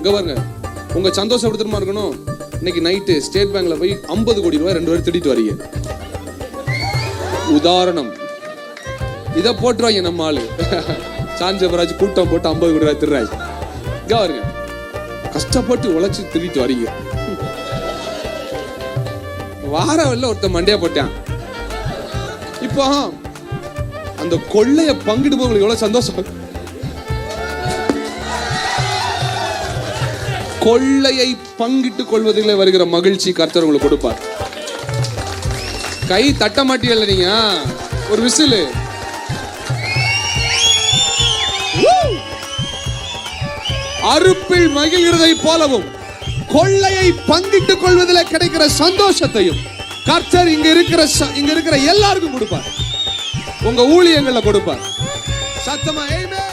இங்க பாருங்க, உங்க சந்தோஷம் எப்படி தெரியுமா இருக்கணும்? இன்னைக்கு நைட்டு ஸ்டேட் பேங்க்ல போய் 50 கோடி ரூபாய் 2 பேரும் திட்டிட்டு வரீங்க. உதாரணம், இதை போட்டுருவாங்க நம்ம ஆளு. சாஞ்சபராஜ் கூட்டம் போட்டு 50 கோடி ரூபாய் திருறாய். இங்க பாருங்க, கஷ்டப்பட்டு உழைச்சு திருட்டு வரீங்க. வாரவல்ல ஒருத்த மண்டையா போட்டான். இப்போ அந்த கொள்ளைய பங்கிட்டு போங்களுக்கு எவ்வளவு சந்தோஷம். கொள்ளையை பங்கிட்டுக் கொள்வதில் வருகிற மகிழ்ச்சி கர்த்தர் உங்களுக்கு கொடுப்பார். கை தட்ட மாட்டீங்கல்ல நீங்க, ஒரு விசில். அறுப்பில் மகிழ்கிறதை போலவும் கொள்ளையை பங்கிட்டுக் கொள்வதில் கிடைக்கிற சந்தோஷத்தையும் கர்த்தர் இங்க இருக்கிற எல்லாருக்கும் கொடுப்பார். உங்க ஊழியங்கள்ல கொடுப்பார். சத்தமா ஆமென்.